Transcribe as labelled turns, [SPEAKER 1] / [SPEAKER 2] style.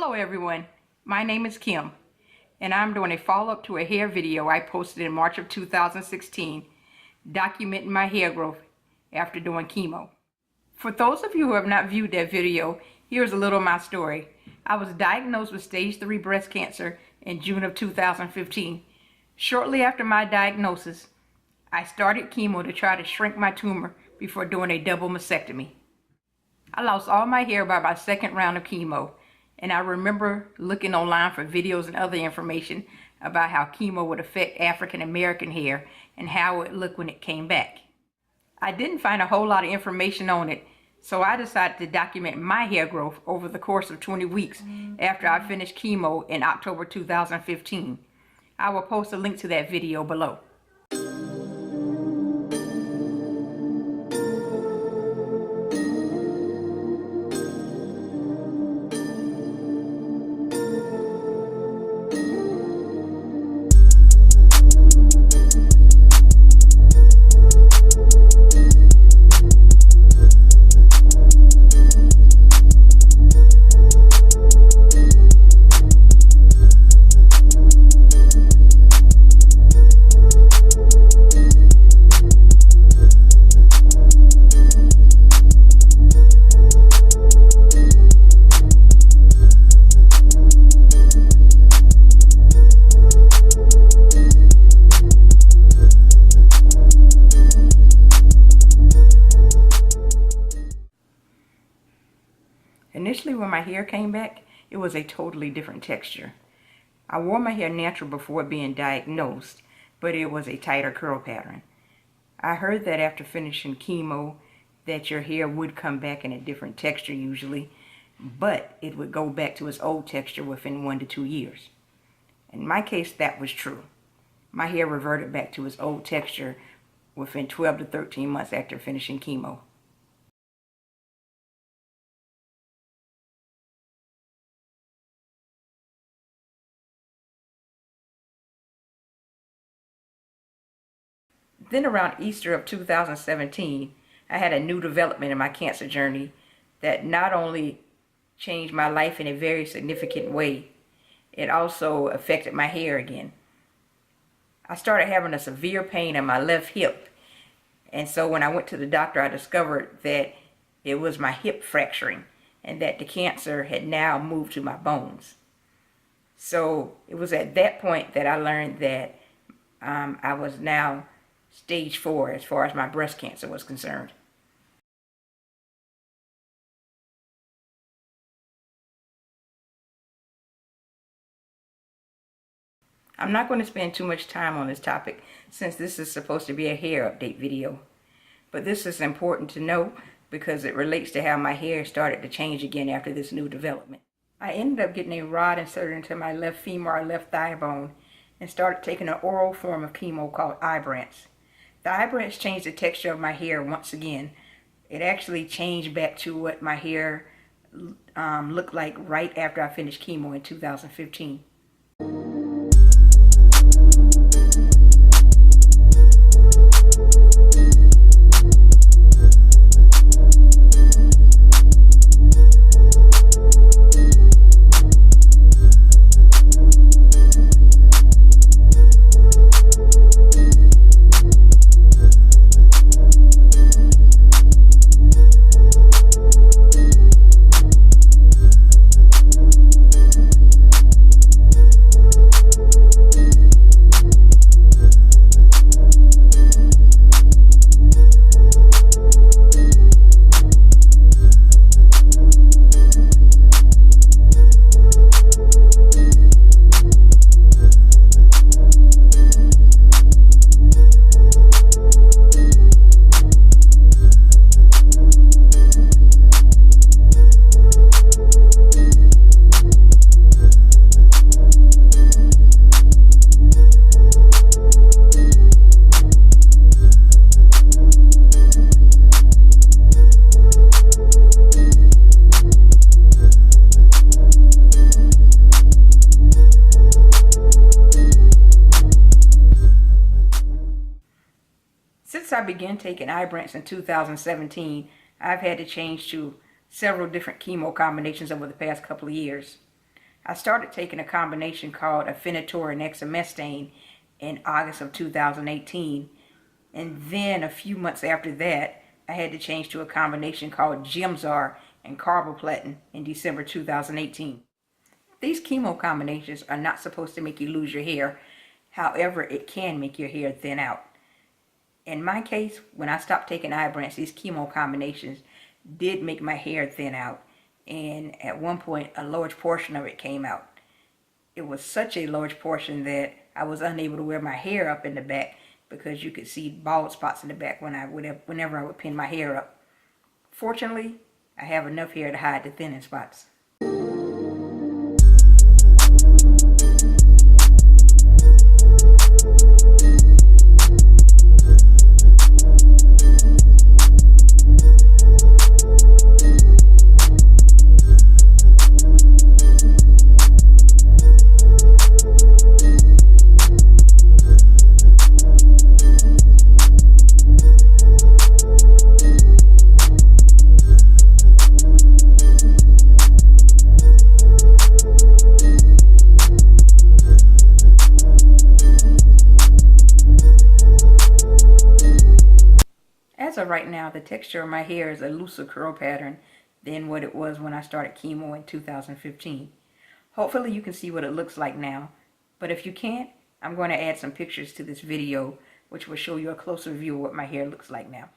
[SPEAKER 1] Hello everyone, my name is Kim and I'm doing a follow-up to a hair video I posted in March of 2016 documenting my hair growth after doing chemo. For those of you who have not viewed that video, here's a little of my story. I was diagnosed with stage 3 breast cancer in June of 2015. Shortly after my diagnosis, I started chemo to try to shrink my tumor before doing a double mastectomy. I lost all my hair by my second round of chemo. And I remember looking online for videos and other information about how chemo would affect African American hair and how it would look when it came back. I didn't find a whole lot of information on it, so I decided to document my hair growth over the course of 20 weeks after I finished chemo in October 2015. I will post a link to that video below. Initially, when my hair came back, it was a totally different texture. I wore my hair natural before being diagnosed, but it was a tighter curl pattern. I heard that after finishing chemo that your hair would come back in a different texture usually, but it would go back to its old texture within 1 to 2 years. In my case, that was true. My hair reverted back to its old texture within 12 to 13 months after finishing chemo. Then around Easter of 2017, I had a new development in my cancer journey that not only changed my life in a very significant way, it also affected my hair again. I started having a severe pain in my left hip, and so when I went to the doctor, I discovered that it was my hip fracturing and that the cancer had now moved to my bones. So it was at that point that I learned that I was now stage 4 as far as my breast cancer was concerned. I'm not going to spend too much time on this topic since this is supposed to be a hair update video. But this is important to know because it relates to how my hair started to change again after this new development. I ended up getting a rod inserted into my left femur or left thigh bone and started taking an oral form of chemo called Ibrance. The Ibrance changed the texture of my hair once again. It actually changed back to what my hair looked like right after I finished chemo in 2015. Since I began taking Ibrance in 2017, I've had to change to several different chemo combinations over the past couple of years. I started taking a combination called Afinitor and Exemestane in August of 2018. And then a few months after that, I had to change to a combination called Gemzar and Carboplatin in December 2018. These chemo combinations are not supposed to make you lose your hair. However, it can make your hair thin out. In my case, when I stopped taking Ibrance, these chemo combinations did make my hair thin out. And at one point, a large portion of it came out. It was such a large portion that I was unable to wear my hair up in the back because you could see bald spots in the back whenever I would pin my hair up. Fortunately, I have enough hair to hide the thinning spots. As of right now, the texture of my hair is a looser curl pattern than what it was when I started chemo in 2015. Hopefully you can see what it looks like now, but if you can't, I'm going to add some pictures to this video which will show you a closer view of what my hair looks like now.